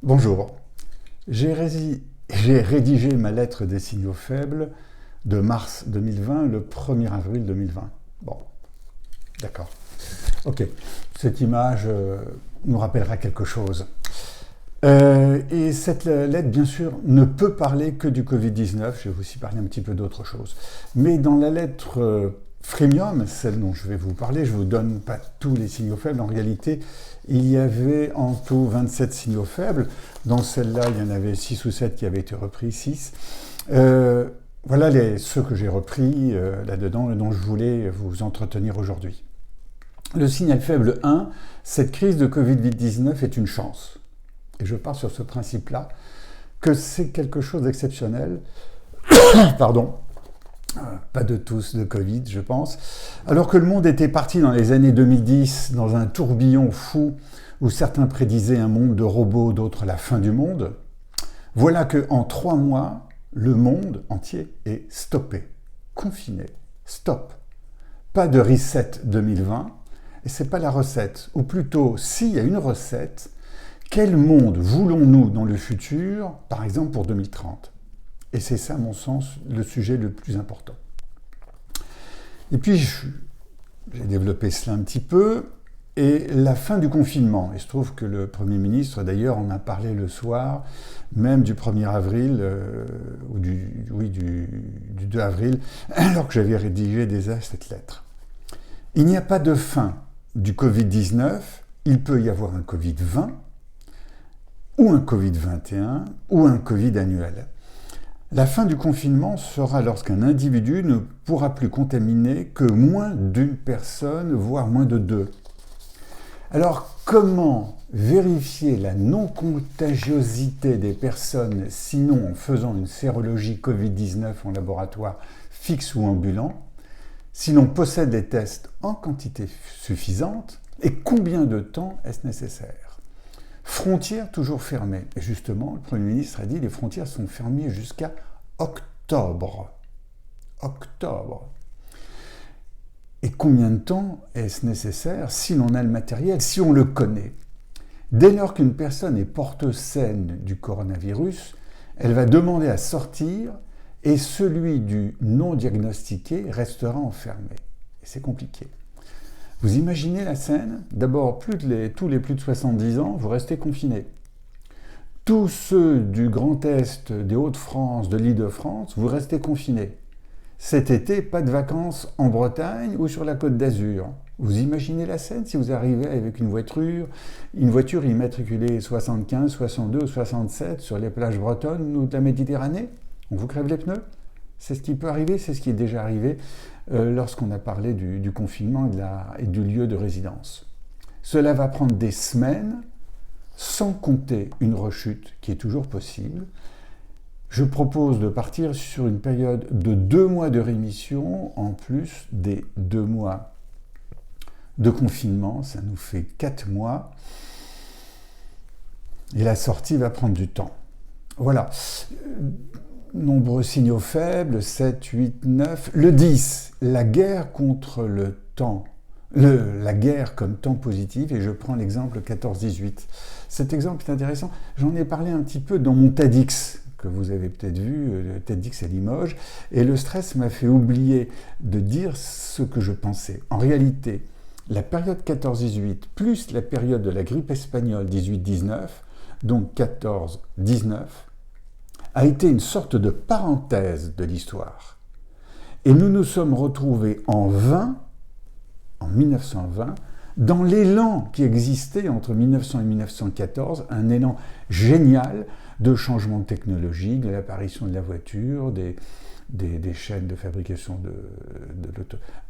Bonjour. J'ai rédigé ma lettre des signaux faibles de mars 2020 le 1er avril 2020. Bon, d'accord. Ok, cette image nous rappellera quelque chose. Et cette lettre, bien sûr, ne peut parler que du Covid-19. Je vais aussi parler un petit peu d'autre chose. Mais dans la lettre freemium, celle dont je vais vous parler, je ne vous donne pas tous les signaux faibles. En réalité, il y avait en tout 27 signaux faibles. Dans celle-là, il y en avait 6 ou 7 qui avaient été repris, 6. Voilà ceux que j'ai repris là-dedans et dont je voulais vous entretenir aujourd'hui. Le signal faible 1, cette crise de Covid-19 est une chance. Et je pars sur ce principe-là, que c'est quelque chose d'exceptionnel. Pardon. Pas de tous de Covid, je pense. Alors que le monde était parti dans les années 2010 dans un tourbillon fou où certains prédisaient un monde de robots, d'autres la fin du monde, voilà qu'en 3 mois, le monde entier est stoppé, confiné, stop. Pas de reset 2020, et c'est pas la recette. Ou plutôt, s'il y a une recette, quel monde voulons-nous dans le futur, par exemple pour 2030 ? Et c'est ça, à mon sens, le sujet le plus important. Et puis, j'ai développé cela un petit peu, et la fin du confinement. Et je trouve que le Premier ministre, d'ailleurs, en a parlé le soir, même du 1er avril, ou du 2 avril, alors que j'avais rédigé déjà cette lettre. Il n'y a pas de fin du Covid-19, il peut y avoir un Covid-20, ou un Covid-21, ou un Covid annuel. La fin du confinement sera lorsqu'un individu ne pourra plus contaminer que moins d'une personne, voire moins de 2. Alors, comment vérifier la non-contagiosité des personnes, sinon en faisant une sérologie Covid-19 en laboratoire fixe ou ambulant, si l'on possède les tests en quantité suffisante, et combien de temps est-ce nécessaire ? Frontières toujours fermées. Et justement, le Premier ministre a dit que les frontières sont fermées jusqu'à octobre. Octobre. Et combien de temps est-ce nécessaire si l'on a le matériel, si on le connaît ? Dès lors qu'une personne est porteuse saine du coronavirus, elle va demander à sortir et celui du non diagnostiqué restera enfermé. Et c'est compliqué. Vous imaginez la scène ? D'abord, tous les plus de 70 ans, vous restez confinés. Tous ceux du Grand Est, des Hauts-de-France, de l'Île-de-France, vous restez confinés. Cet été, pas de vacances en Bretagne ou sur la Côte d'Azur. Vous imaginez la scène si vous arrivez avec une voiture immatriculée 75, 62 ou 67 sur les plages bretonnes ou de la Méditerranée ? On vous crève les pneus ? C'est ce qui peut arriver, c'est ce qui est déjà arrivé lorsqu'on a parlé du confinement et du lieu de résidence. Cela va prendre des semaines, sans compter une rechute qui est toujours possible. Je propose de partir sur une période de 2 mois de rémission, en plus des 2 mois de confinement, ça nous fait 4 mois. Et la sortie va prendre du temps. Voilà. Nombreux signaux faibles, 7, 8, 9. Le 10, la guerre contre le temps. La guerre comme temps positif, et je prends l'exemple 14-18. Cet exemple est intéressant. J'en ai parlé un petit peu dans mon TEDx, que vous avez peut-être vu, le TEDx à Limoges, et le stress m'a fait oublier de dire ce que je pensais. En réalité, la période 14-18, plus la période de la grippe espagnole 18-19, donc 14-19, a été une sorte de parenthèse de l'histoire. Et nous nous sommes retrouvés en 1920, dans l'élan qui existait entre 1900 et 1914, un élan génial de changement technologique, de l'apparition de la voiture, des chaînes de fabrication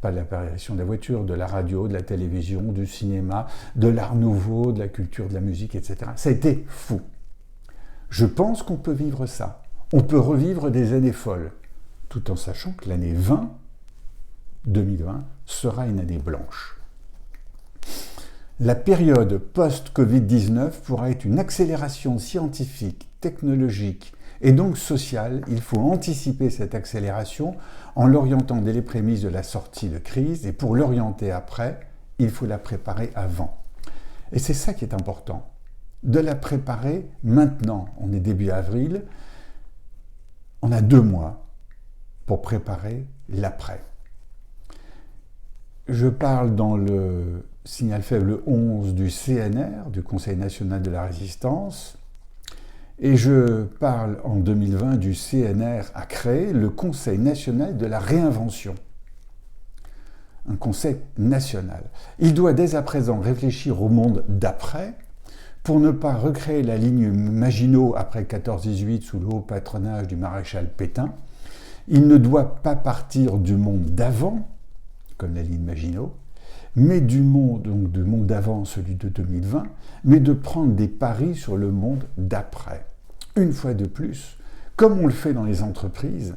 pas de l'apparition de la voiture, de la radio, de la télévision, du cinéma, de l'art nouveau, de la culture, de la musique, etc. Ça a été fou. Je pense qu'on peut vivre ça. On peut revivre des années folles, tout en sachant que l'année 2020, sera une année blanche. La période post-Covid-19 pourra être une accélération scientifique, technologique et donc sociale. Il faut anticiper cette accélération en l'orientant dès les prémices de la sortie de crise, et pour l'orienter après, il faut la préparer avant. Et c'est ça qui est important. de la préparer maintenant. On est début avril, on a 2 mois pour préparer l'après. Je parle dans le signal faible 11 du CNR, du Conseil national de la résistance, et je parle en 2020 du CNR à créer le Conseil national de la réinvention. Un conseil national. Il doit dès à présent réfléchir au monde d'après pour ne pas recréer la ligne Maginot après 14-18 sous le haut patronage du maréchal Pétain. Il ne doit pas partir du monde d'avant, comme la ligne Maginot, mais du monde d'avant, celui de 2020, mais de prendre des paris sur le monde d'après. Une fois de plus, comme on le fait dans les entreprises,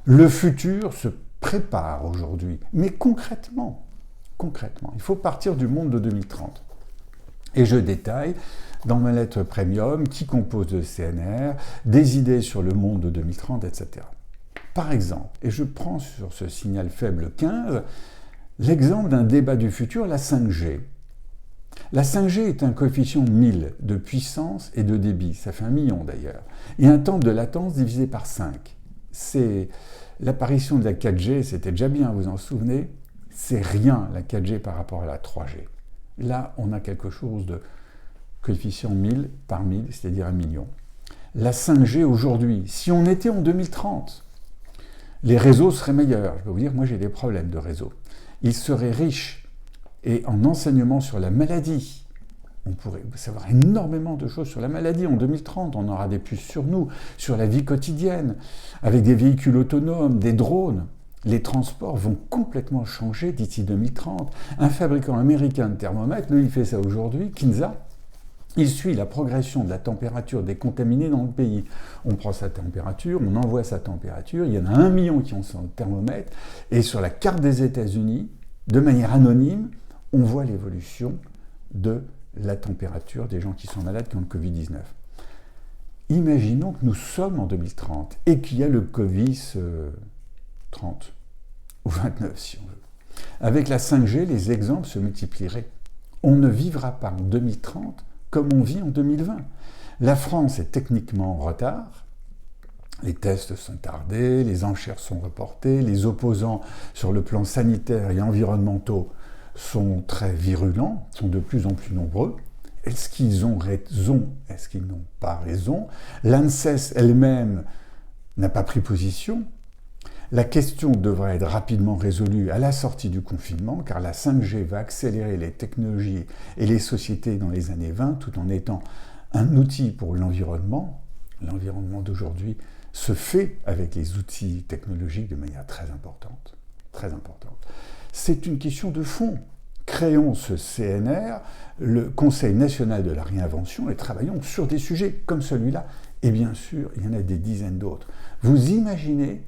le futur se prépare aujourd'hui, mais concrètement, il faut partir du monde de 2030. Et je détaille dans ma lettre premium qui compose le CNR, des idées sur le monde de 2030, etc. Par exemple, et je prends sur ce signal faible 15, l'exemple d'un débat du futur, la 5G. La 5G est un coefficient 1000 de puissance et de débit, ça fait 1 million d'ailleurs, et un temps de latence divisé par 5. C'est l'apparition de la 4G, c'était déjà bien, vous en souvenez? C'est rien la 4G par rapport à la 3G. Là, on a quelque chose de coefficient 1000 par 1000, c'est-à-dire 1 million. La 5G aujourd'hui, si on était en 2030, les réseaux seraient meilleurs. Je peux vous dire, moi j'ai des problèmes de réseau. Ils seraient riches et en enseignement sur la maladie. On pourrait savoir énormément de choses sur la maladie. En 2030, on aura des puces sur nous, sur la vie quotidienne, avec des véhicules autonomes, des drones. Les transports vont complètement changer d'ici 2030. Un fabricant américain de thermomètres, lui, il fait ça aujourd'hui, Kinza, il suit la progression de la température des contaminés dans le pays. On prend sa température, on envoie sa température, il y en a 1 million qui ont son thermomètre, et sur la carte des États-Unis, de manière anonyme, on voit l'évolution de la température des gens qui sont malades, qui ont le Covid-19. Imaginons que nous sommes en 2030 et qu'il y a le Covid 30 ou 29 si on veut. Avec la 5G, les exemples se multiplieraient. On ne vivra pas en 2030 comme on vit en 2020. La France est techniquement en retard. Les tests sont tardés, les enchères sont reportées, les opposants sur le plan sanitaire et environnemental sont très virulents, sont de plus en plus nombreux. Est-ce qu'ils ont raison? Est-ce qu'ils n'ont pas raison? L'ANSES elle-même n'a pas pris position. La question devrait être rapidement résolue à la sortie du confinement, car la 5G va accélérer les technologies et les sociétés dans les années 20, tout en étant un outil pour l'environnement. L'environnement d'aujourd'hui se fait avec les outils technologiques de manière très importante. Très importante. C'est une question de fond. Créons ce CNR, le Conseil national de la réinvention, et travaillons sur des sujets comme celui-là. Et bien sûr, il y en a des dizaines d'autres. Vous imaginez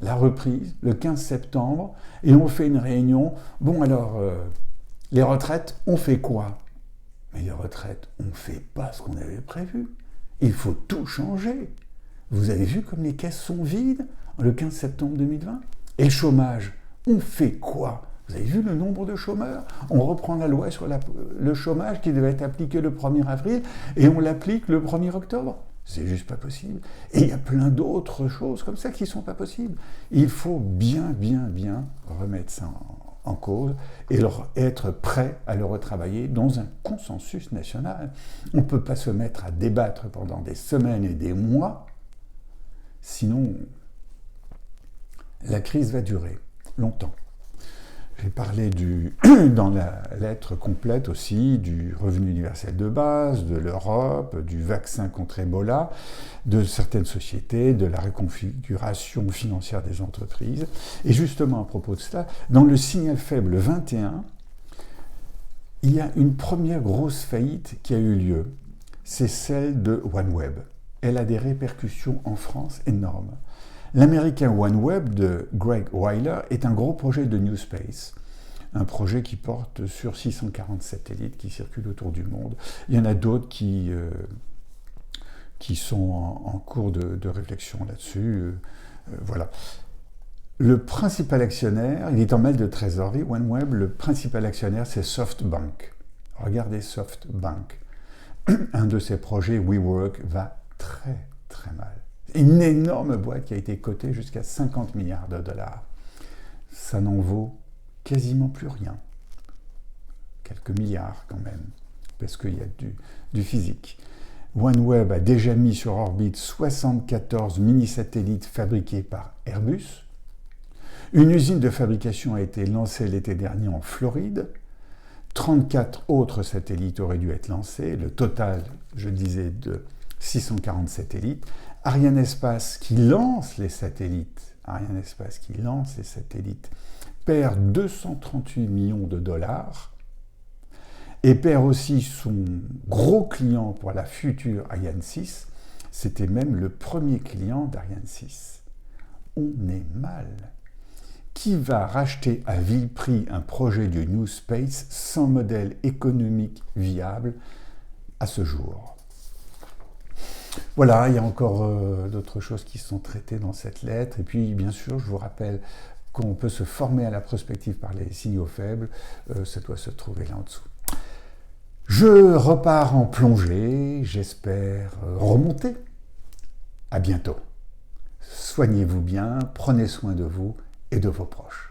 la reprise, le 15 septembre, et on fait une réunion. Bon alors, les retraites, on fait quoi? Mais les retraites, on ne fait pas ce qu'on avait prévu. Il faut tout changer. Vous avez vu comme les caisses sont vides le 15 septembre 2020? Et le chômage, on fait quoi? Vous avez vu le nombre de chômeurs? On reprend la loi sur le chômage qui devait être appliquée le 1er avril et on l'applique le 1er octobre. C'est juste pas possible. Et il y a plein d'autres choses comme ça qui sont pas possibles. Il faut bien remettre ça en cause et être prêt à le retravailler dans un consensus national. On ne peut pas se mettre à débattre pendant des semaines et des mois, sinon la crise va durer longtemps. J'ai parlé dans la lettre complète aussi du revenu universel de base, de l'Europe, du vaccin contre Ebola, de certaines sociétés, de la reconfiguration financière des entreprises. Et justement, à propos de cela, dans le signal faible 21, il y a une première grosse faillite qui a eu lieu. C'est celle de OneWeb. Elle a des répercussions en France énormes. L'américain OneWeb de Greg Weiler est un gros projet de New Space, un projet qui porte sur 640 satellites qui circulent autour du monde. Il y en a d'autres qui sont en cours de réflexion là-dessus. Voilà. Le principal actionnaire, il est en mal de trésorerie, OneWeb, le principal actionnaire c'est SoftBank. Regardez SoftBank. un de ces projets, WeWork, va très très mal. Une énorme boîte qui a été cotée jusqu'à 50 milliards de dollars. Ça n'en vaut quasiment plus rien. Quelques milliards quand même, parce qu'il y a du physique. OneWeb a déjà mis sur orbite 74 mini-satellites fabriqués par Airbus. Une usine de fabrication a été lancée l'été dernier en Floride. 34 autres satellites auraient dû être lancés. Le total, je disais, de 640 satellites. Arianespace qui lance les satellites, perd 238 millions de dollars et perd aussi son gros client pour la future Ariane 6. C'était même le premier client d'Ariane 6. On est mal. Qui va racheter à vil prix un projet de New Space sans modèle économique viable à ce jour? Voilà, il y a encore d'autres choses qui sont traitées dans cette lettre. Et puis, bien sûr, je vous rappelle qu'on peut se former à la prospective par les signaux faibles. Ça doit se trouver là en dessous. Je repars en plongée, j'espère remonter. À bientôt. Soignez-vous bien, prenez soin de vous et de vos proches.